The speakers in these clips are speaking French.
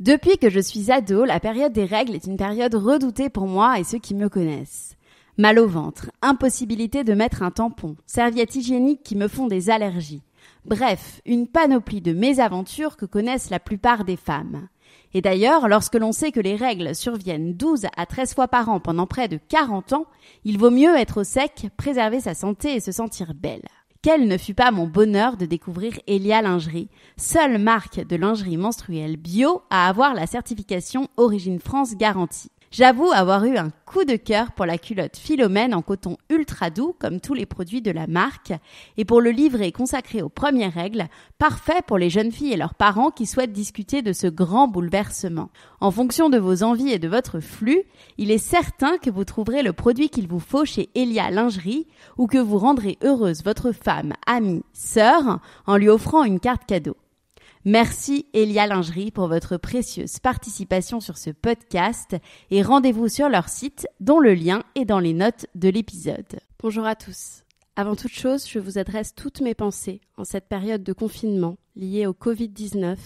Depuis que je suis ado, la période des règles est une période redoutée pour moi et ceux qui me connaissent. Mal au ventre, impossibilité de mettre un tampon, serviettes hygiéniques qui me font des allergies. Bref, une panoplie de mésaventures que connaissent la plupart des femmes. Et d'ailleurs, lorsque l'on sait que les règles surviennent 12 à 13 fois par an pendant près de 40 ans, il vaut mieux être au sec, préserver sa santé et se sentir belle. Quel ne fut pas mon bonheur de découvrir Elia Lingerie, seule marque de lingerie menstruelle bio à avoir la certification Origine France garantie. J'avoue avoir eu un coup de cœur pour la culotte Philomène en coton ultra doux, comme tous les produits de la marque, et pour le livret consacré aux premières règles, parfait pour les jeunes filles et leurs parents qui souhaitent discuter de ce grand bouleversement. En fonction de vos envies et de votre flux, il est certain que vous trouverez le produit qu'il vous faut chez Elia Lingerie ou que vous rendrez heureuse votre femme, amie, sœur en lui offrant une carte cadeau. Merci Elia Lingerie pour votre précieuse participation sur ce podcast et rendez-vous sur leur site dont le lien est dans les notes de l'épisode. Bonjour à tous. Avant toute chose, je vous adresse toutes mes pensées en cette période de confinement liée au Covid-19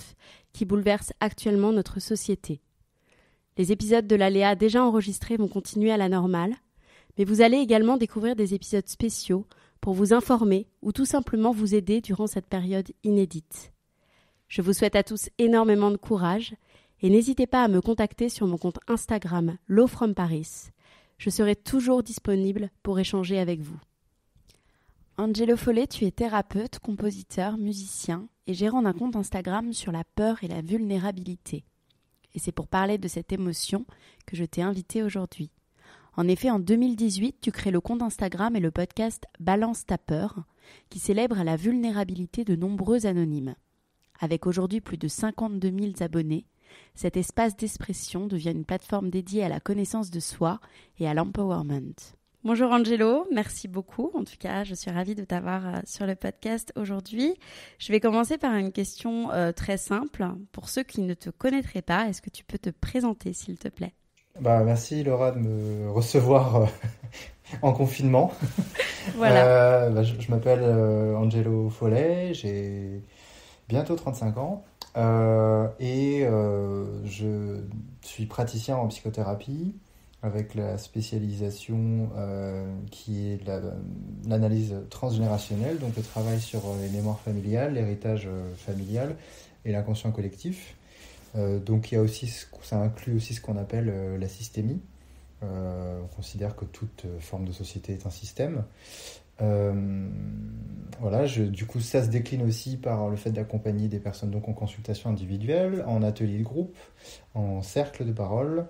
qui bouleverse actuellement notre société. Les épisodes de l'Aléa déjà enregistrés vont continuer à la normale, mais vous allez également découvrir des épisodes spéciaux pour vous informer ou tout simplement vous aider durant cette période inédite. Je vous souhaite à tous énormément de courage et n'hésitez pas à me contacter sur mon compte Instagram LawFromParis. Je serai toujours disponible pour échanger avec vous. Angelo Follet, tu es thérapeute, compositeur, musicien et gérant d'un compte Instagram sur la peur et la vulnérabilité. Et c'est pour parler de cette émotion que je t'ai invité aujourd'hui. En effet, en 2018, tu crées le compte Instagram et le podcast Balance ta peur, qui célèbre la vulnérabilité de nombreux anonymes. Avec aujourd'hui plus de 52 000 abonnés, cet espace d'expression devient une plateforme dédiée à la connaissance de soi et à l'empowerment. Bonjour Angelo, merci beaucoup. En tout cas, je suis ravie de t'avoir sur le podcast aujourd'hui. Je vais commencer par une question très simple. Pour ceux qui ne te connaîtraient pas, est-ce que tu peux te présenter, s'il te plaît ? Merci Laura de me recevoir en confinement. Voilà. Je m'appelle Angelo Follet, j'ai bientôt 35 ans et je suis praticien en psychothérapie avec la spécialisation qui est l'analyse transgénérationnelle, donc le travail sur les mémoires familiales, l'héritage familial et l'inconscient collectif. Donc il y a aussi, ça inclut aussi ce qu'on appelle la systémie. On considère que toute forme de société est un système. Du coup, ça se décline aussi par le fait d'accompagner des personnes donc en consultation individuelle, en atelier de groupe, en cercle de parole,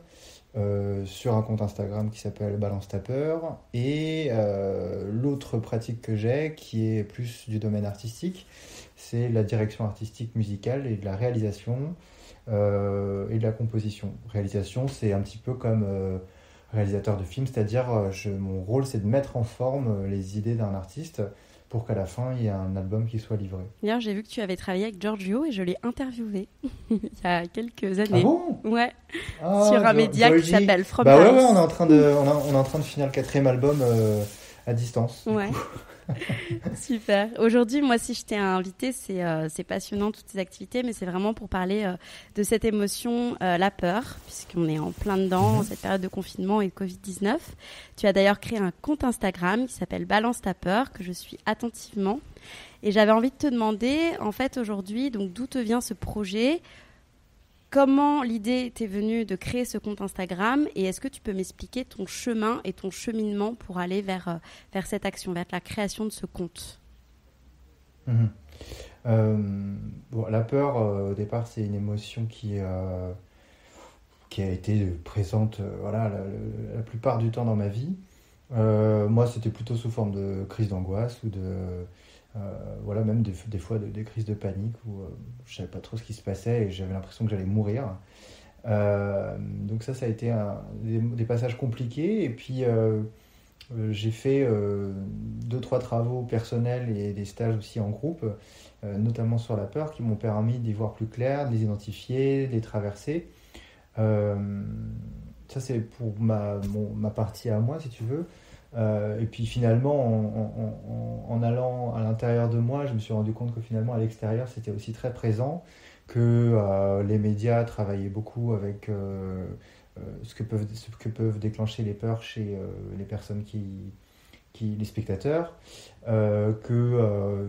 sur un compte Instagram qui s'appelle Balance ta peur. Et l'autre pratique que j'ai, qui est plus du domaine artistique, c'est la direction artistique musicale et de la réalisation et de la composition. Réalisation, c'est un petit peu comme réalisateur de film, c'est-à-dire mon rôle c'est de mettre en forme les idées d'un artiste pour qu'à la fin il y ait un album qui soit livré. D'ailleurs, j'ai vu que tu avais travaillé avec Giorgio et je l'ai interviewé il y a quelques années. Ah bon ? Ouais. Sur un média qui s'appelle From Paris. Paris. Ouais, on est en train de finir le 4e album à distance. Ouais. Super. Aujourd'hui, moi, si je t'ai invité, c'est passionnant toutes ces activités, mais c'est vraiment pour parler de cette émotion, la peur, puisqu'on est en plein dedans, cette période de confinement et de Covid-19. Tu as d'ailleurs créé un compte Instagram qui s'appelle Balance ta peur, que je suis attentivement. Et j'avais envie de te demander, en fait, aujourd'hui, donc d'où te vient ce projet ? Comment l'idée t'est venue de créer ce compte Instagram et est-ce que tu peux m'expliquer ton chemin et ton cheminement pour aller vers cette action, vers la création de ce compte ? La peur, au départ, c'est une émotion qui a été présente la plupart du temps dans ma vie. Moi, c'était plutôt sous forme de crise d'angoisse ou même des fois des crises de panique où je ne savais pas trop ce qui se passait et j'avais l'impression que j'allais mourir. Donc ça a été des passages compliqués. Et puis, j'ai fait 2-3 travaux personnels et des stages aussi en groupe, notamment sur la peur, qui m'ont permis d'y voir plus clair, de les identifier, de les traverser. Ça, c'est pour ma partie à moi, si tu veux. Et puis finalement, en allant à l'intérieur de moi, je me suis rendu compte que finalement à l'extérieur c'était aussi très présent, que les médias travaillaient beaucoup avec ce que peuvent déclencher les peurs chez les personnes les spectateurs, que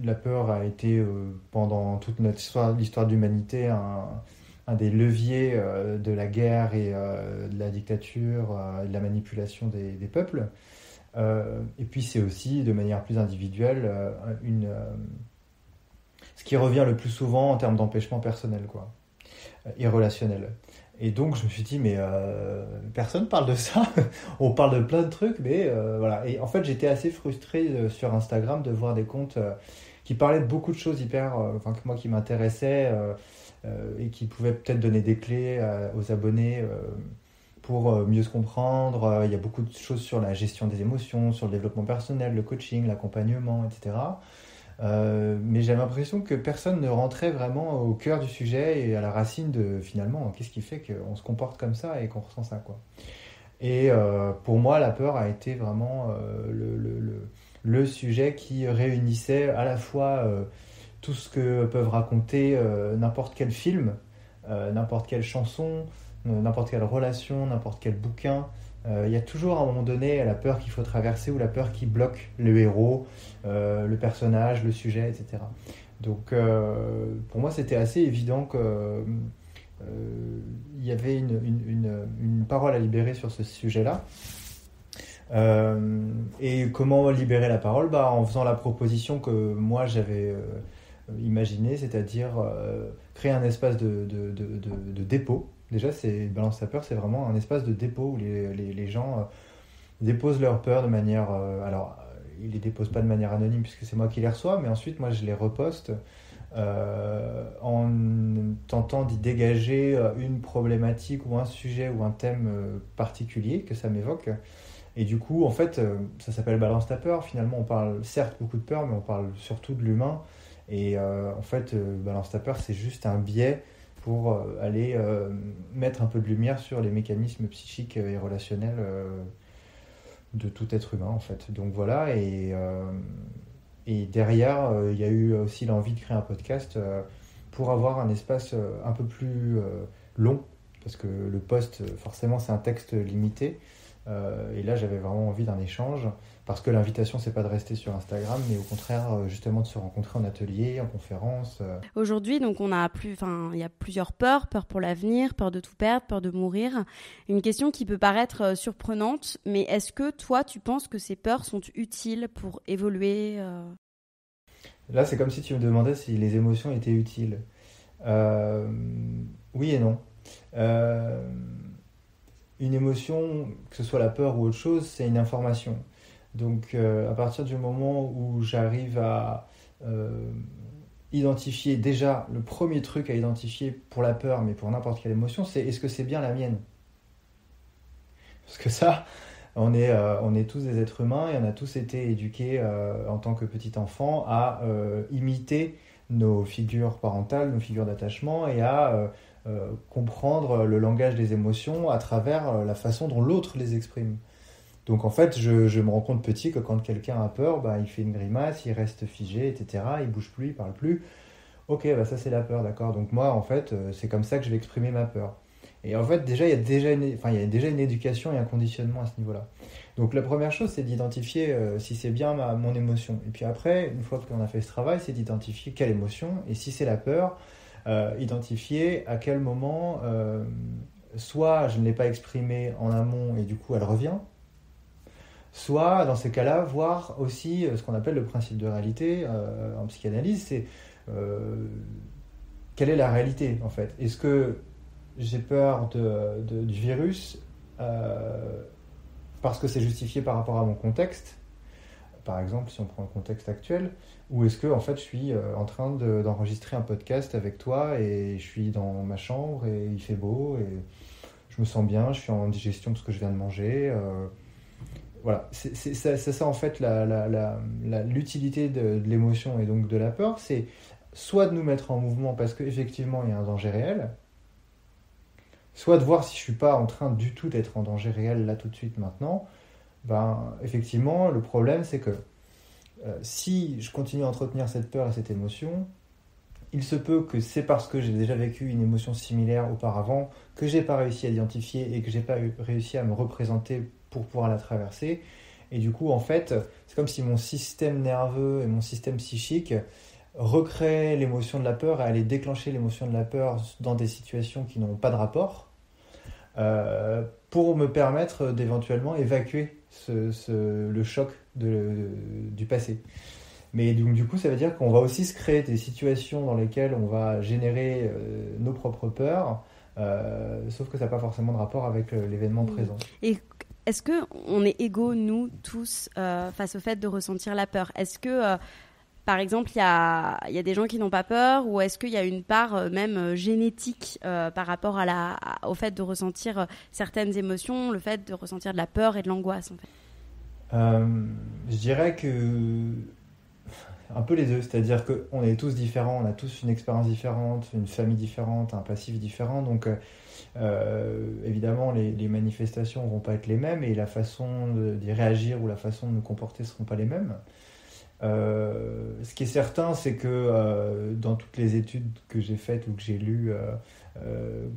la peur a été pendant toute l'histoire de l'humanité un des leviers de la guerre et de la dictature, de la manipulation des peuples. Et puis c'est aussi, de manière plus individuelle, ce qui revient le plus souvent en termes d'empêchement personnel, quoi, et relationnel. Et donc je me suis dit, mais personne parle de ça. On parle de plein de trucs, mais voilà. Et en fait, j'étais assez frustré sur Instagram de voir des comptes qui parlaient de beaucoup de choses hyper, enfin, que moi qui m'intéressaient et qui pouvaient peut-être donner des clés aux abonnés pour mieux se comprendre. Il y a beaucoup de choses sur la gestion des émotions, sur le développement personnel, le coaching, l'accompagnement, etc. Mais j'avais l'impression que personne ne rentrait vraiment au cœur du sujet et à la racine de finalement qu'est-ce qui fait qu'on se comporte comme ça et qu'on ressent ça, quoi. Et pour moi, la peur a été vraiment le sujet qui réunissait à la fois tout ce que peuvent raconter n'importe quel film, n'importe quelle chanson, n'importe quelle relation, n'importe quel bouquin. Il y a toujours à un moment donné la peur qu'il faut traverser ou la peur qui bloque le héros, le personnage, le sujet, etc. Donc pour moi c'était assez évident que il y avait une parole à libérer sur ce sujet-là. Et comment libérer la parole? En faisant la proposition que moi j'avais imaginée, c'est-à-dire créer un espace de dépôt. Déjà, Balance ta peur, c'est vraiment un espace de dépôt où les gens déposent leurs peurs de manière... alors, ils les déposent pas de manière anonyme puisque c'est moi qui les reçois, mais ensuite, moi, je les reposte en tentant d'y dégager une problématique ou un sujet ou un thème particulier que ça m'évoque. Et du coup, en fait, ça s'appelle Balance ta peur. Finalement, on parle certes beaucoup de peur, mais on parle surtout de l'humain. Et en fait, Balance ta peur, c'est juste un biais pour aller mettre un peu de lumière sur les mécanismes psychiques et relationnels de tout être humain, en fait. Donc voilà, et derrière, il y a eu aussi l'envie de créer un podcast pour avoir un espace un peu plus long, parce que le post, forcément, c'est un texte limité. Et là, j'avais vraiment envie d'un échange, parce que l'invitation, c'est pas de rester sur Instagram, mais au contraire, justement, de se rencontrer en atelier, en conférence. Aujourd'hui, donc, il y a plusieurs peurs, peur pour l'avenir, peur de tout perdre, peur de mourir. Une question qui peut paraître surprenante, mais est-ce que toi, tu penses que ces peurs sont utiles pour évoluer Là, c'est comme si tu me demandais si les émotions étaient utiles. Oui et non. Une émotion, que ce soit la peur ou autre chose, c'est une information. Donc à partir du moment où j'arrive à identifier, déjà le premier truc à identifier pour la peur, mais pour n'importe quelle émotion, c'est est-ce que c'est bien la mienne? Parce que ça, on est tous des êtres humains et on a tous été éduqués en tant que petit enfant à imiter nos figures parentales, nos figures d'attachement et à comprendre le langage des émotions à travers la façon dont l'autre les exprime. Donc en fait, je me rends compte petit que quand quelqu'un a peur, il fait une grimace, il reste figé, etc. Il bouge plus, il parle plus. Ok, ça c'est la peur, d'accord. Donc moi, en fait, c'est comme ça que je vais exprimer ma peur. Et en fait, déjà, il y a déjà une éducation et un conditionnement à ce niveau-là. Donc la première chose, c'est d'identifier si c'est bien mon émotion. Et puis après, une fois qu'on a fait ce travail, c'est d'identifier quelle émotion. Et si c'est la peur, identifier à quel moment, soit je ne l'ai pas exprimée en amont et du coup elle revient, soit dans ces cas-là, voir aussi ce qu'on appelle le principe de réalité en psychanalyse, c'est quelle est la réalité en fait. Est-ce que j'ai peur du virus parce que c'est justifié par rapport à mon contexte, par exemple si on prend le contexte actuel, ou est-ce que en fait je suis en train d'enregistrer un podcast avec toi et je suis dans ma chambre et il fait beau et je me sens bien, je suis en digestion parce que je viens de manger. Voilà, c'est ça en fait l'utilité de l'émotion et donc de la peur, c'est soit de nous mettre en mouvement parce qu'effectivement il y a un danger réel, soit de voir si je suis pas en train du tout d'être en danger réel là tout de suite maintenant. Effectivement, le problème c'est que si je continue à entretenir cette peur et cette émotion, il se peut que c'est parce que j'ai déjà vécu une émotion similaire auparavant, que j'ai pas réussi à identifier et que j'ai pas réussi à me représenter pour pouvoir la traverser. Et du coup, en fait, c'est comme si mon système nerveux et mon système psychique recréaient l'émotion de la peur et allaient déclencher l'émotion de la peur dans des situations qui n'ont pas de rapport, pour me permettre d'éventuellement évacuer le choc du passé. Mais donc, du coup, ça veut dire qu'on va aussi se créer des situations dans lesquelles on va générer nos propres peurs, sauf que ça n'a pas forcément de rapport avec l'événement présent. Et est-ce qu'on est égaux, nous, tous, face au fait de ressentir la peur ? Est-ce que, par exemple, il y a des gens qui n'ont pas peur, ou est-ce qu'il y a une part même génétique par rapport au fait de ressentir certaines émotions, le fait de ressentir de la peur et de l'angoisse, en fait ? Je dirais que un peu les deux, c'est-à-dire qu'on est tous différents, on a tous une expérience différente, une famille différente, un passif différent, donc évidemment les manifestations ne vont pas être les mêmes et la façon d'y réagir ou la façon de nous comporter ne seront pas les mêmes. Ce qui est certain, c'est que dans toutes les études que j'ai faites ou que j'ai lues,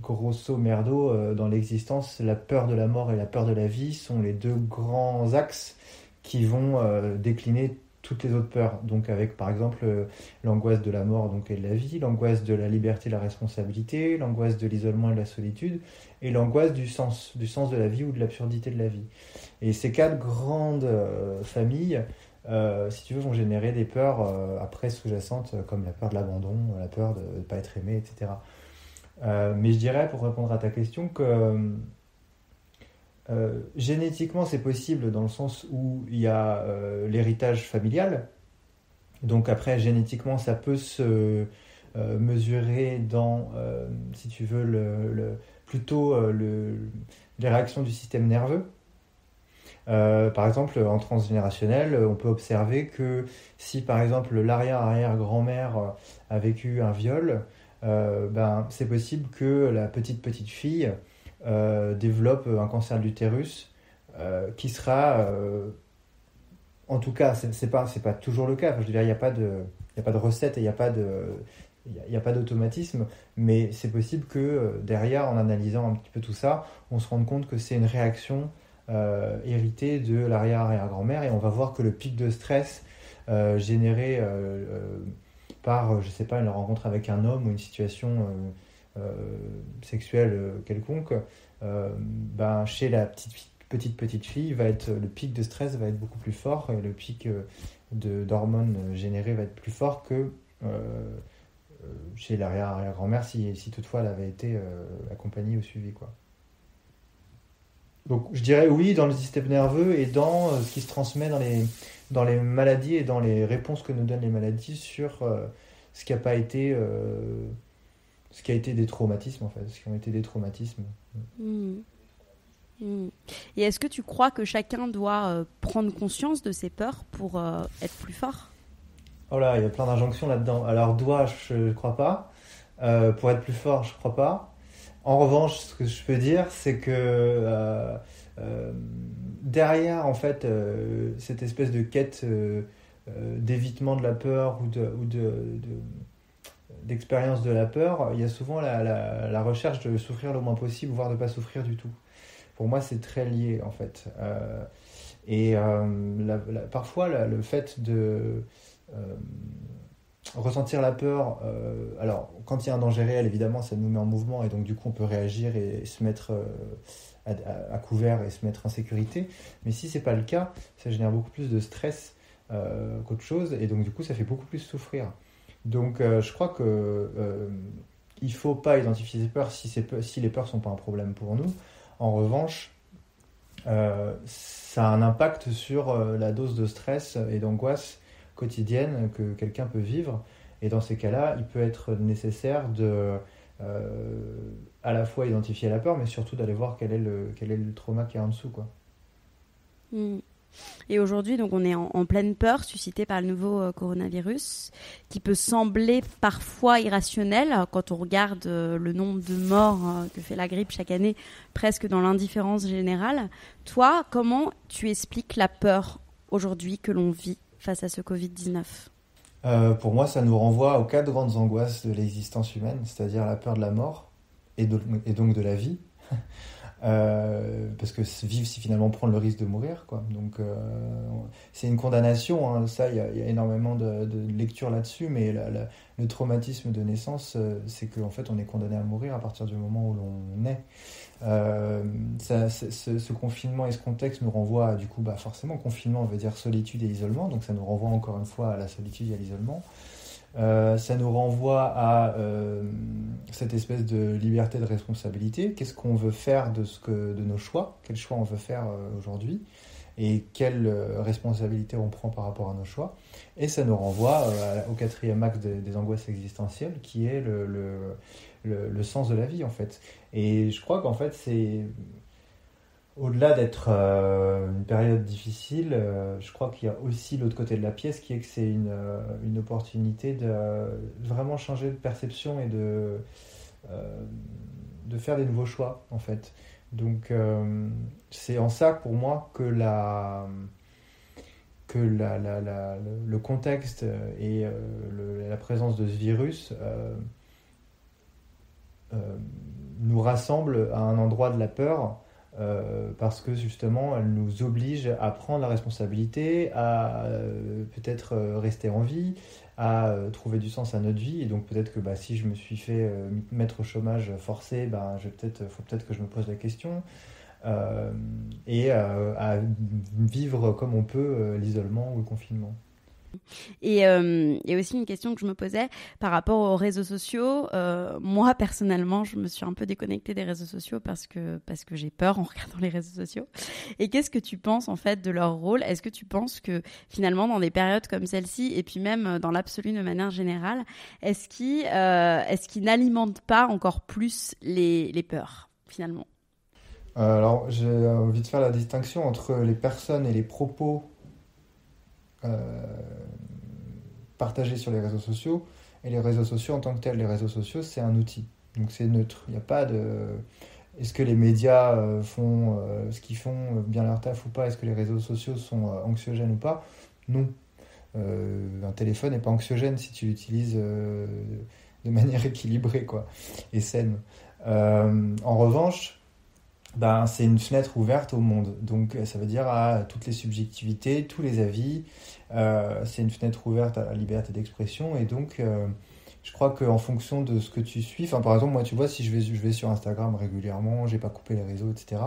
grosso merdo, dans l'existence, la peur de la mort et la peur de la vie sont les deux grands axes qui vont décliner toutes les autres peurs. Donc avec par exemple l'angoisse de la mort donc, et de la vie, l'angoisse de la liberté et de la responsabilité, l'angoisse de l'isolement et de la solitude, et l'angoisse du sens de la vie ou de l'absurdité de la vie. Et ces quatre grandes familles, si tu veux, vont générer des peurs après sous-jacentes comme la peur de l'abandon, la peur de ne pas être aimé, etc. Mais je dirais, pour répondre à ta question, que génétiquement c'est possible dans le sens où il y a l'héritage familial. Donc après, génétiquement, ça peut se mesurer dans, si tu veux, plutôt les réactions du système nerveux. Par exemple, en transgénérationnel, on peut observer que si par exemple l'arrière-arrière-grand-mère a vécu un viol, c'est possible que la petite fille développe un cancer de l'utérus qui sera, en tout cas, c'est pas toujours le cas. Enfin, je veux dire, il n'y a pas de recette et il n'y a pas d'automatisme, mais c'est possible que derrière, en analysant un petit peu tout ça, on se rende compte que c'est une réaction héritée de l'arrière-arrière-grand-mère, et on va voir que le pic de stress généré par, je sais pas, une rencontre avec un homme ou une situation sexuelle quelconque, chez la petite fille, le pic de stress va être beaucoup plus fort, et le pic d'hormones générées va être plus fort que chez l'arrière-arrière-grand-mère si toutefois elle avait été accompagnée ou suivie, quoi. Donc je dirais oui dans le système nerveux et dans ce qui se transmet dans les maladies et dans les réponses que nous donnent les maladies sur ce qui a été des traumatismes, en fait, ce qui ont été des traumatismes. Et est-ce que tu crois que chacun doit prendre conscience de ses peurs pour être plus fort ? Oh là, il y a plein d'injonctions là-dedans. Alors je ne crois pas. Pour être plus fort, je ne crois pas. En revanche, ce que je peux dire, c'est que derrière, en fait, cette espèce de quête d'évitement de la peur ou d'expérience de la peur, il y a souvent la recherche de souffrir le moins possible, voire de ne pas souffrir du tout. Pour moi, c'est très lié, en fait. Parfois, le fait de ressentir la peur, alors quand il y a un danger réel, évidemment ça nous met en mouvement, et donc du coup on peut réagir et se mettre à couvert et se mettre en sécurité, mais si c'est pas le cas, ça génère beaucoup plus de stress qu'autre chose, et donc du coup ça fait beaucoup plus souffrir. Donc je crois que il faut pas identifier ses peurs si les peurs sont pas un problème pour nous. En revanche, ça a un impact sur la dose de stress et d'angoisse quotidienne que quelqu'un peut vivre, et dans ces cas-là, il peut être nécessaire de à la fois identifier la peur, mais surtout d'aller voir quel est le trauma qui est en dessous, quoi. Et aujourd'hui, donc, on est en pleine peur suscitée par le nouveau coronavirus, qui peut sembler parfois irrationnel quand on regarde le nombre de morts que fait la grippe chaque année, presque dans l'indifférence générale. Toi, comment tu expliques la peur aujourd'hui que l'on vit face à ce Covid-19 ? Pour moi, ça nous renvoie aux 4 grandes angoisses de l'existence humaine, c'est-à-dire la peur de la mort et donc de la vie. Parce que vivre, c'est finalement prendre le risque de mourir, quoi. Donc, c'est une condamnation, hein. Ça, il y a énormément de lectures là-dessus, mais le traumatisme de naissance, c'est qu'en fait, on est condamné à mourir à partir du moment où l'on naît. Ce confinement et ce contexte nous renvoie, du coup, forcément, confinement veut dire solitude et isolement, donc ça nous renvoie encore une fois à la solitude et à l'isolement. Ça nous renvoie à cette espèce de liberté de responsabilité. Qu'est-ce qu'on veut faire de nos choix? Quel choix on veut faire aujourd'hui? Et quelle responsabilité on prend par rapport à nos choix? Et ça nous renvoie au 4e axe des angoisses existentielles, qui est le sens de la vie, en fait. Et je crois qu'en fait, c'est... Au-delà d'être une période difficile, je crois qu'il y a aussi l'autre côté de la pièce, qui est que c'est une opportunité de vraiment changer de perception et de faire des nouveaux choix, en fait. Donc, c'est en ça, pour moi, que le contexte et la présence de ce virus nous rassemble à un endroit de la peur. Parce que justement elle nous oblige à prendre la responsabilité, à peut-être rester en vie, à trouver du sens à notre vie. Et donc peut-être que si je me suis fait mettre au chômage forcé, faut peut-être que je me pose la question, et à vivre comme on peut l'isolement ou le confinement. Et aussi une question que je me posais par rapport aux réseaux sociaux. Moi, personnellement, je me suis un peu déconnectée des réseaux sociaux parce que j'ai peur en regardant les réseaux sociaux. Et qu'est-ce que tu penses en fait de leur rôle? Est-ce que tu penses que finalement, dans des périodes comme celle-ci, et puis même dans l'absolu de manière générale, est-ce qu'ils n'alimentent pas encore plus les peurs finalement? Alors, j'ai envie de faire la distinction entre les personnes et les propos partagés sur les réseaux sociaux et les réseaux sociaux en tant que tels. Les réseaux sociaux, c'est un outil, donc c'est neutre. Il n'y a pas de... Est-ce que les médias font ce qu'ils font bien leur taf ou pas? Est-ce que les réseaux sociaux sont anxiogènes ou pas? Non. Un téléphone n'est pas anxiogène si tu l'utilises de manière équilibrée, quoi, et saine. En revanche, c'est une fenêtre ouverte au monde. Donc ça veut dire à toutes les subjectivités, tous les avis. C'est une fenêtre ouverte à la liberté d'expression. Et donc je crois qu'en fonction de ce que tu suis, par exemple, moi, tu vois, si je vais sur Instagram régulièrement, j'ai pas coupé les réseaux, etc.,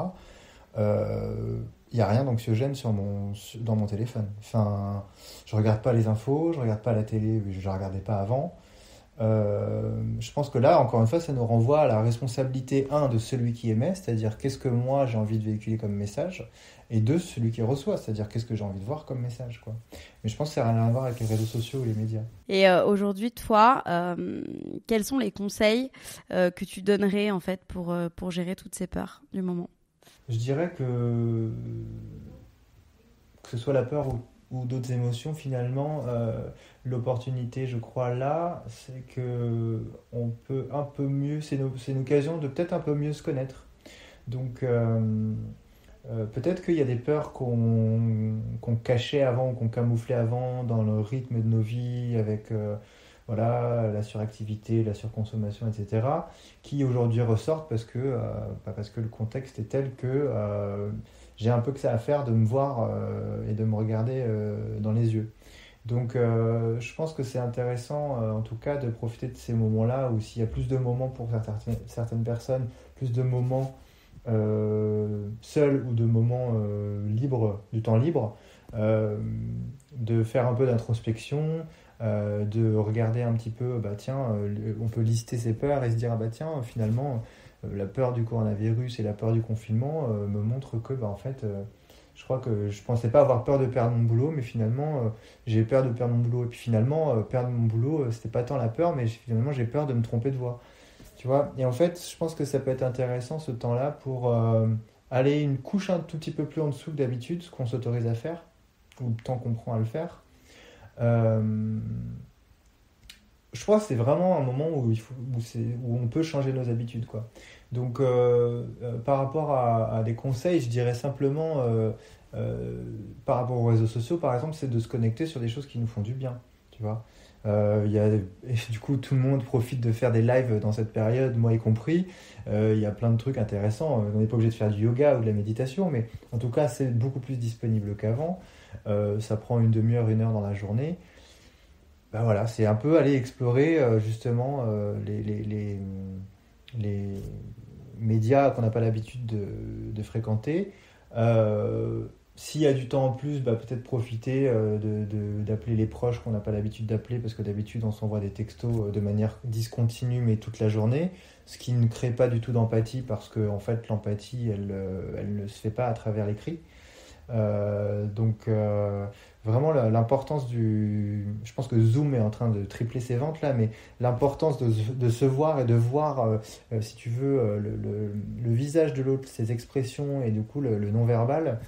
il n'y a rien d'anxiogène dans mon téléphone. Je regarde pas les infos, je regarde pas la télé, je la regardais pas avant. Je pense que là, encore une fois, ça nous renvoie à la responsabilité, de celui qui émet, c'est-à-dire qu'est-ce que moi j'ai envie de véhiculer comme message, et celui qui reçoit, c'est-à-dire qu'est-ce que j'ai envie de voir comme message, quoi. Mais je pense que ça n'a rien à voir avec les réseaux sociaux ou les médias. Et aujourd'hui, toi, quels sont les conseils que tu donnerais en fait pour gérer toutes ces peurs du moment? Je dirais que ce soit la peur ou d'autres émotions, finalement, l'opportunité, je crois, là, c'est que on peut un peu mieux, c'est une occasion de peut-être un peu mieux se connaître. Donc, peut-être qu'il y a des peurs qu'on cachait avant, ou qu'on camouflait avant dans le rythme de nos vies, avec la suractivité, la surconsommation, etc., qui aujourd'hui ressortent parce que le contexte est tel que j'ai un peu que ça à faire de me voir et de me regarder dans les yeux. Donc je pense que c'est intéressant en tout cas de profiter de ces moments-là, où s'il y a plus de moments pour certaines personnes, plus de moments seuls ou de moments libres, du temps libre, de faire un peu d'introspection, de regarder un petit peu, on peut lister ses peurs et se dire, finalement, la peur du coronavirus et la peur du confinement me montrent que, en fait, je crois que je pensais pas avoir peur de perdre mon boulot, mais finalement, j'ai peur de perdre mon boulot. Et puis finalement, perdre mon boulot, c'était pas tant la peur, mais finalement, j'ai peur de me tromper de voie. Tu vois? Et en fait, je pense que ça peut être intéressant, ce temps-là, pour aller une couche un tout petit peu plus en dessous que d'habitude, ce qu'on s'autorise à faire, ou le temps qu'on prend à le faire. Je crois que c'est vraiment un moment où on peut changer nos habitudes, quoi. Donc, par rapport à des conseils, je dirais simplement, par rapport aux réseaux sociaux, par exemple, c'est de se connecter sur des choses qui nous font du bien, tu vois. Et du coup, tout le monde profite de faire des lives dans cette période, moi y compris. Il y a plein de trucs intéressants. On n'est pas obligé de faire du yoga ou de la méditation, mais en tout cas, c'est beaucoup plus disponible qu'avant. Ça prend une demi-heure, une heure dans la journée. Ben voilà, c'est un peu aller explorer justement les médias qu'on n'a pas l'habitude de fréquenter. S'il y a du temps en plus, bah, peut-être profiter d'appeler les proches qu'on n'a pas l'habitude d'appeler, parce que d'habitude on s'envoie des textos de manière discontinue mais toute la journée, ce qui ne crée pas du tout d'empathie, parce que en fait l'empathie elle ne se fait pas à travers l'écrit. Donc vraiment l'importance du... Je pense que Zoom est en train de tripler ses ventes là, mais l'importance de se voir et de voir, si tu veux, le visage de l'autre, ses expressions et du coup le non-verbal,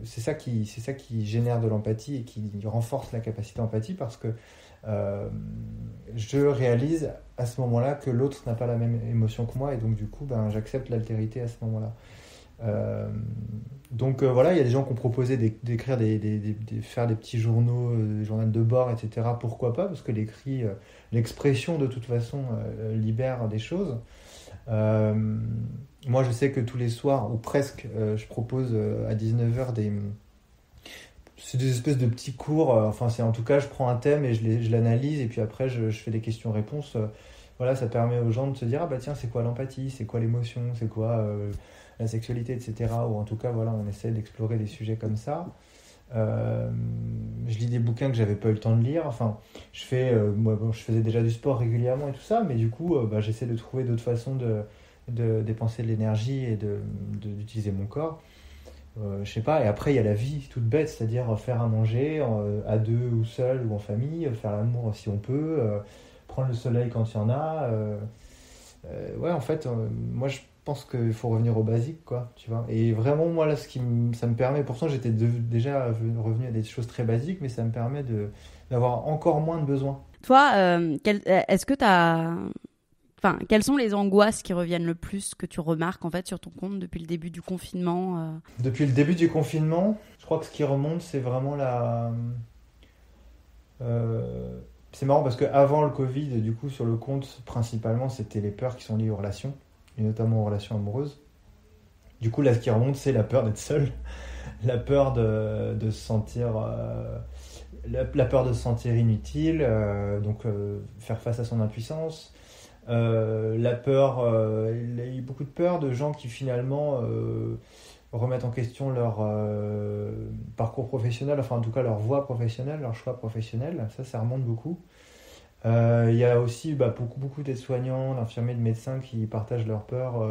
c'est ça qui génère de l'empathie et qui renforce la capacité d'empathie, parce que je réalise à ce moment-là que l'autre n'a pas la même émotion que moi, et donc du coup ben, j'accepte l'altérité à ce moment-là. Voilà, il y a des gens qui ont proposé d'écrire faire des petits journaux, des journaux de bord, etc. Pourquoi pas? Parce que l'écrit, l'expression de toute façon libère des choses. Moi, je sais que tous les soirs, ou presque, je propose à 19h c'est des espèces de petits cours. Enfin, c'est en tout cas, je prends un thème et je l'analyse, et puis après, je fais des questions-réponses. Voilà, ça permet aux gens de se dire, ah bah tiens, c'est quoi l'empathie, c'est quoi l'émotion, c'est quoi la sexualité, etc. Ou en tout cas, voilà, on essaie d'explorer des sujets comme ça. Je lis des bouquins que j'avais pas eu le temps de lire. Enfin, moi, bon, je faisais déjà du sport régulièrement et tout ça, mais du coup, j'essaie de trouver d'autres façons de dépenser de l'énergie et d'utiliser mon corps. Je sais pas, et après il y a la vie toute bête, c'est-à-dire faire à manger à deux ou seul ou en famille, faire l'amour si on peut, prendre le soleil quand il y en a. Ouais, en fait, moi je pense qu'il faut revenir au basique, quoi, tu vois. Et vraiment, moi là, ça me permet, pourtant j'étais déjà revenu à des choses très basiques, mais ça me permet d'avoir encore moins de besoins. Toi, est-ce que enfin, quelles sont les angoisses qui reviennent le plus, que tu remarques en fait sur ton compte depuis le début du confinement Depuis le début du confinement, je crois que ce qui remonte, c'est vraiment c'est marrant parce qu'avant le Covid, du coup, sur le compte, principalement, c'était les peurs qui sont liées aux relations, et notamment aux relations amoureuses. Du coup, là, ce qui remonte, c'est la peur d'être seul, la peur de se sentir... la peur de se sentir inutile, faire face à son impuissance. La peur, il y a eu beaucoup de peur de gens qui finalement remettent en question leur parcours professionnel, enfin en tout cas leur voie professionnelle, leur choix professionnel. Ça remonte beaucoup. Il y a aussi beaucoup d'aides-soignants, d'infirmiers, de médecins qui partagent leur peur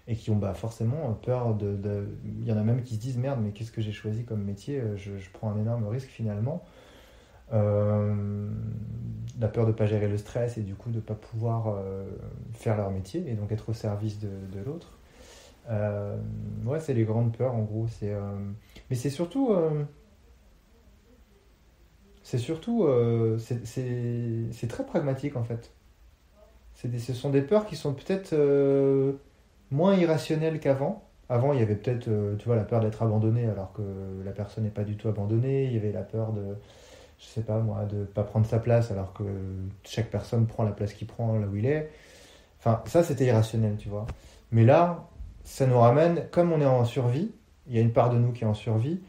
et qui ont forcément peur Il y en a même qui se disent merde, mais qu'est-ce que j'ai choisi comme métier, je prends un énorme risque finalement. La peur de ne pas gérer le stress et du coup de ne pas pouvoir faire leur métier et donc être au service de l'autre. Ouais, c'est les grandes peurs en gros. Mais c'est surtout c'est très pragmatique en fait. Ce sont des peurs qui sont peut-être moins irrationnelles qu'avant. Avant, il y avait peut-être tu vois, la peur d'être abandonné alors que la personne n'est pas du tout abandonnée. Il y avait la peur je sais pas moi, de pas prendre sa place alors que chaque personne prend la place qu'il prend là où il est. Enfin, ça c'était irrationnel, tu vois. Mais là, ça nous ramène, comme on est en survie, il y a une part de nous qui est en survie,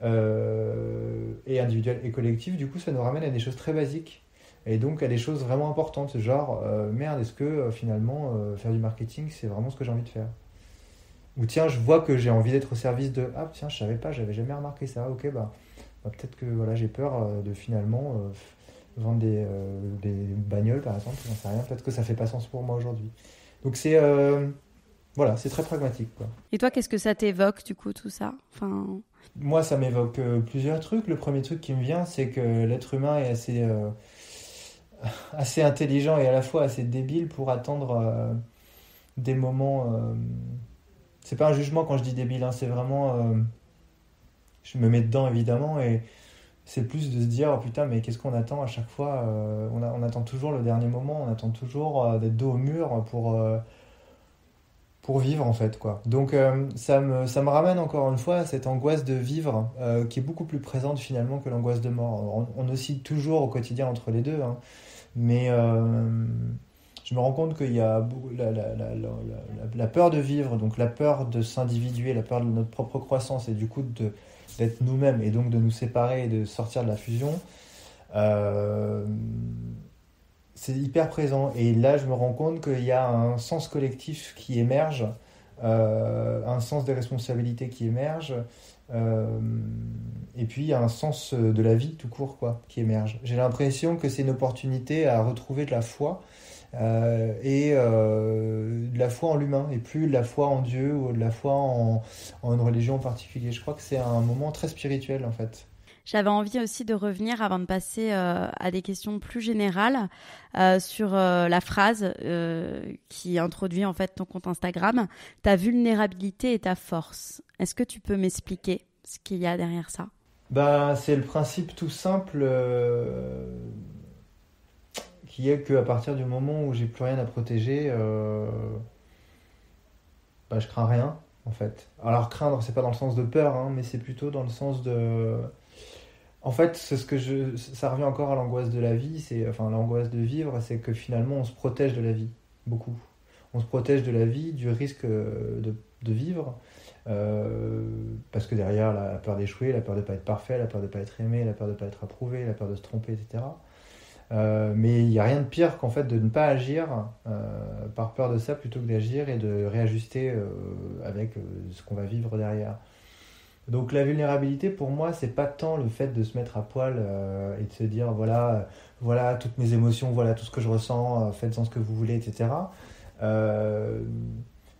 et individuelle et collective, du coup ça nous ramène à des choses très basiques. Et donc à des choses vraiment importantes, genre, merde, est-ce que finalement faire du marketing c'est vraiment ce que j'ai envie de faire? Ou tiens, je vois que j'ai envie d'être au service de... Ah tiens, je savais pas, j'avais jamais remarqué ça, ok, peut-être que voilà, j'ai peur de finalement vendre des bagnoles par exemple, j'en sais rien, peut-être que ça fait pas sens pour moi aujourd'hui. Donc voilà, c'est très pragmatique, quoi. Et toi, qu'est-ce que ça t'évoque du coup tout ça Moi, ça m'évoque plusieurs trucs. Le premier truc qui me vient, c'est que l'être humain est assez intelligent et à la fois assez débile pour attendre des moments... C'est pas un jugement quand je dis débile, hein, c'est vraiment... je me mets dedans évidemment, et c'est plus de se dire oh, putain, mais qu'est-ce qu'on attend à chaque fois, on attend toujours le dernier moment, on attend toujours d'être dos au mur pour vivre en fait quoi. Donc ça me ramène encore une fois à cette angoisse de vivre qui est beaucoup plus présente finalement que l'angoisse de mort. On oscille toujours au quotidien entre les deux, hein, mais je me rends compte qu'il y a la peur de vivre, donc la peur de s'individuer, la peur de notre propre croissance et du coup d'être nous-mêmes et donc de nous séparer et de sortir de la fusion. C'est hyper présent et là je me rends compte qu'il y a un sens collectif qui émerge, un sens des responsabilités qui émerge, et puis il y a un sens de la vie tout court quoi, qui émerge. J'ai l'impression que c'est une opportunité à retrouver de la foi et de la foi en l'humain et plus de la foi en Dieu ou de la foi en une religion en particulier. Je crois que c'est un moment très spirituel en fait. J'avais envie aussi de revenir, avant de passer à des questions plus générales, sur la phrase qui introduit en fait ton compte Instagram, ta vulnérabilité et ta force. Est-ce que tu peux m'expliquer ce qu'il y a derrière ça ? Bah, c'est le principe tout simple qui est qu'à partir du moment où j'ai plus rien à protéger, bah, je crains rien en fait. Alors craindre, c'est pas dans le sens de peur, hein, mais c'est plutôt dans le sens de... En fait, ça revient encore à l'angoisse de la vie, enfin l'angoisse de vivre, c'est que finalement on se protège de la vie, beaucoup. On se protège de la vie, du risque de vivre, parce que derrière la peur d'échouer, la peur de ne pas être parfait, la peur de ne pas être aimé, la peur de ne pas être approuvé, la peur de se tromper, etc. Mais il n'y a rien de pire qu'en fait de ne pas agir par peur de ça plutôt que d'agir et de réajuster avec ce qu'on va vivre derrière. Donc la vulnérabilité pour moi c'est pas tant le fait de se mettre à poil et de se dire voilà toutes mes émotions, voilà tout ce que je ressens, faites-en ce que vous voulez, etc. La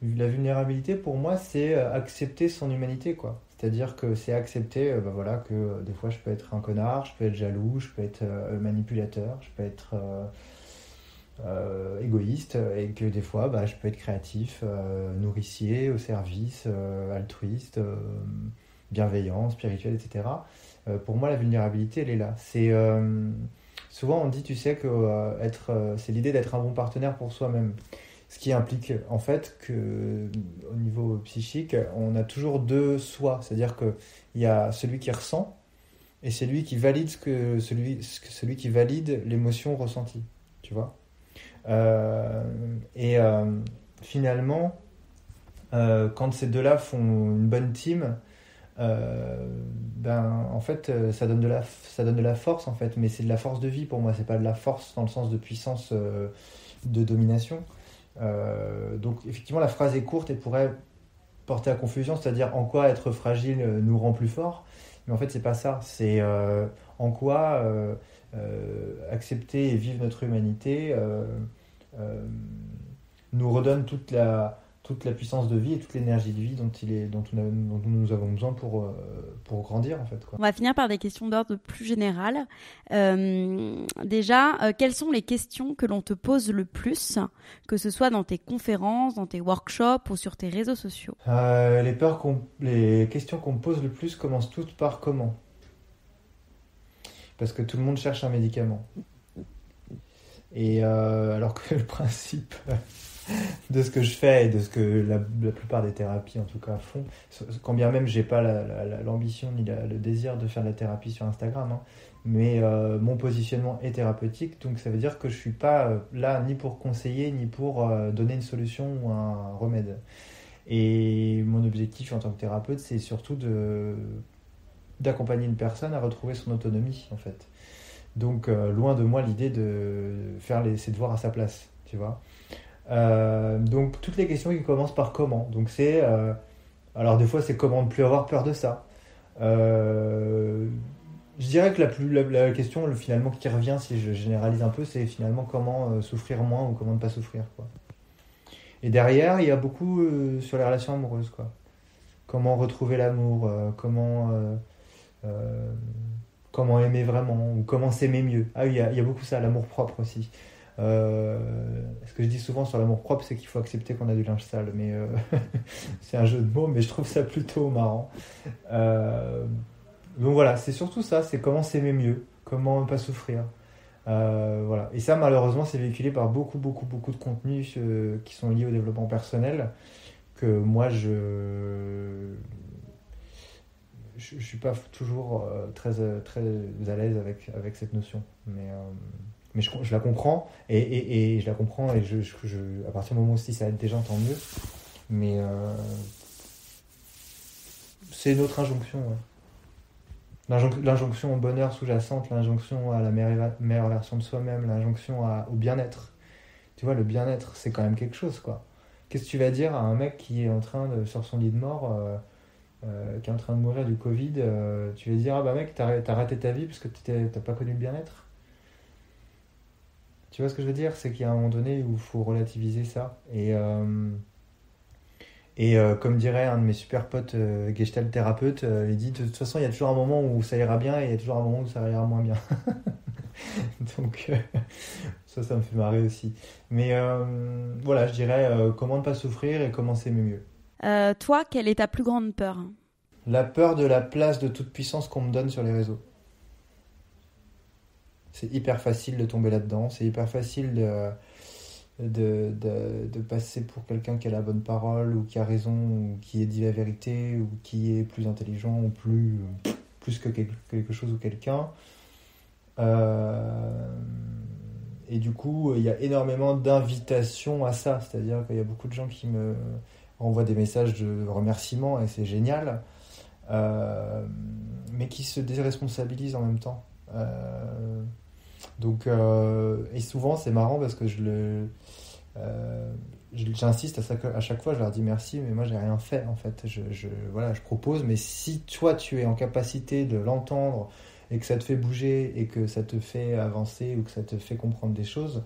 vulnérabilité pour moi c'est accepter son humanité quoi. C'est-à-dire que c'est accepter voilà, que des fois je peux être un connard, je peux être jaloux, je peux être manipulateur, je peux être égoïste et que des fois je peux être créatif, nourricier, au service, altruiste, bienveillant, spirituel, etc. Pour moi, la vulnérabilité, elle est là. Souvent, on dit, tu sais, que c'est l'idée d'être un bon partenaire pour soi-même. Ce qui implique, en fait, qu'au niveau psychique, on a toujours deux soi. C'est-à-dire qu'il y a celui qui ressent et celui qui valide celui qui valide l'émotion ressentie. Tu vois ? Finalement, quand ces deux-là font une bonne team, en fait ça donne de la force en fait, mais c'est de la force de vie pour moi, c'est pas de la force dans le sens de puissance de domination. Donc effectivement la phrase est courte et pourrait porter à confusion, c'est-à-dire en quoi être fragile nous rend plus forts, mais en fait c'est pas ça, c'est en quoi accepter et vivre notre humanité nous redonne toute la puissance de vie et toute l'énergie de vie dont nous avons besoin pour grandir en fait, quoi. On va finir par des questions d'ordre plus général. Déjà, quelles sont les questions que l'on te pose le plus, que ce soit dans tes conférences, dans tes workshops ou sur tes réseaux sociaux ? Les questions qu'on me pose le plus commencent toutes par comment ? Parce que tout le monde cherche un médicament. Et alors que le principe de ce que je fais et de ce que la plupart des thérapies en tout cas font, quand bien même j'ai pas l'ambition ni le désir de faire de la thérapie sur Instagram, hein, mais mon positionnement est thérapeutique, donc ça veut dire que je suis pas là ni pour conseiller ni pour donner une solution ou un remède. Et mon objectif en tant que thérapeute, c'est surtout d'accompagner une personne à retrouver son autonomie en fait. Donc loin de moi l'idée de faire ses devoirs à sa place, tu vois. Donc toutes les questions qui commencent par comment. Donc c'est alors des fois c'est comment ne plus avoir peur de ça. Je dirais que la question finalement qui revient, si je généralise un peu, c'est finalement comment souffrir moins ou comment ne pas souffrir, quoi. Et derrière il y a beaucoup sur les relations amoureuses, quoi. Comment retrouver l'amour, comment aimer vraiment ou comment s'aimer mieux. Ah oui, il y a beaucoup ça, l'amour propre aussi. Ce que je dis souvent sur l'amour propre, c'est qu'il faut accepter qu'on a du linge sale, mais c'est un jeu de mots, mais je trouve ça plutôt marrant. Donc voilà, c'est surtout ça, c'est comment s'aimer mieux, comment ne pas souffrir. Voilà. Et ça, malheureusement, c'est véhiculé par beaucoup de contenus qui sont liés au développement personnel, que moi, je suis pas toujours très à l'aise avec cette notion. Mais je la comprends et je la comprends et à partir du moment où si ça aide des gens, tant mieux. Mais c'est une autre injonction. Ouais. L'injonction au bonheur sous-jacente, l'injonction à la meilleure version de soi-même, l'injonction au bien-être. Tu vois, le bien-être, c'est quand même quelque chose, quoi. Qu'est-ce que tu vas dire à un mec qui est sur son lit de mort, qui est en train de mourir du Covid, tu vas dire, ah bah mec, t'as raté ta vie parce que t'as pas connu le bien-être. Tu vois ce que je veux dire? C'est qu'il y a un moment donné où il faut relativiser ça. Comme dirait un de mes super potes gestalt thérapeute, il dit de toute façon, il y a toujours un moment où ça ira bien et il y a toujours un moment où ça ira moins bien. Donc, ça me fait marrer aussi. Mais voilà, je dirais comment ne pas souffrir et comment s'aimer mieux. Toi, quelle est ta plus grande peur? La peur de la place de toute puissance qu'on me donne sur les réseaux. C'est hyper facile de tomber là-dedans. C'est hyper facile de passer pour quelqu'un qui a la bonne parole ou qui a raison ou qui dit la vérité ou qui est plus intelligent ou plus que quelque chose ou quelqu'un. Et du coup, il y a énormément d'invitations à ça. C'est-à-dire qu'il y a beaucoup de gens qui me renvoient des messages de remerciements et c'est génial, mais qui se déresponsabilisent en même temps. Et souvent, c'est marrant parce que j'insiste à chaque fois, je leur dis merci, mais moi, j'ai rien fait en fait. Voilà, je propose, mais si toi, tu es en capacité de l'entendre et que ça te fait bouger et que ça te fait avancer ou que ça te fait comprendre des choses,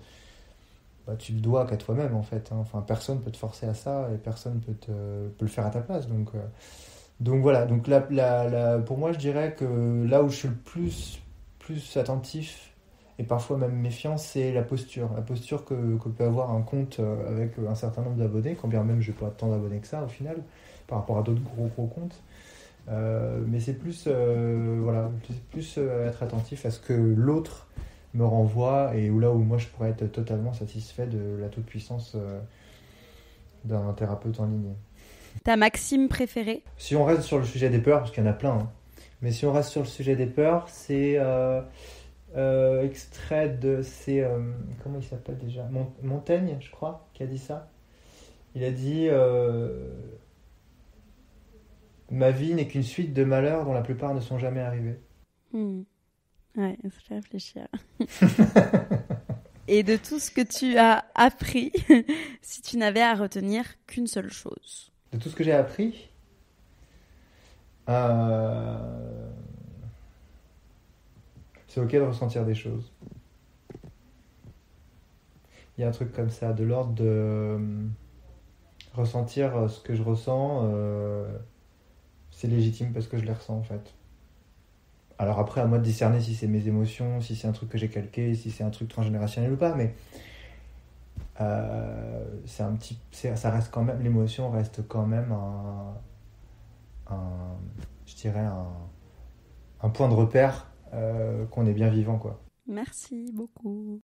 bah, tu le dois qu'à toi-même en fait. Enfin, personne peut te forcer à ça et personne peut le faire à ta place. Donc voilà. Donc pour moi, je dirais que là où je suis le plus attentif et parfois même méfiant, c'est la posture. La posture que peut avoir un compte avec un certain nombre d'abonnés, quand bien même je n'ai pas tant d'abonnés que ça au final, par rapport à d'autres gros comptes. Mais c'est plus, être attentif à ce que l'autre me renvoie et là où moi je pourrais être totalement satisfait de la toute-puissance d'un thérapeute en ligne. Ta maxime préférée? Si on reste sur le sujet des peurs, parce qu'il y en a plein, hein, mais si on reste sur le sujet des peurs, c'est extrait de... comment il s'appelle déjà? Montaigne, je crois, qui a dit ça. Il a dit... ma vie n'est qu'une suite de malheurs dont la plupart ne sont jamais arrivés. Ouais, ça fait réfléchir. Et de tout ce que tu as appris, si tu n'avais à retenir qu'une seule chose? De tout ce que j'ai appris, c'est ok de ressentir des choses. Il y a un truc comme ça, de l'ordre de ressentir ce que je ressens, c'est légitime parce que je les ressens en fait. Alors après, à moi de discerner si c'est mes émotions, si c'est un truc que j'ai calqué, si c'est un truc transgénérationnel ou pas, mais ça reste quand même, l'émotion reste quand même je dirais un point de repère qu'on est bien vivant, quoi. Merci beaucoup.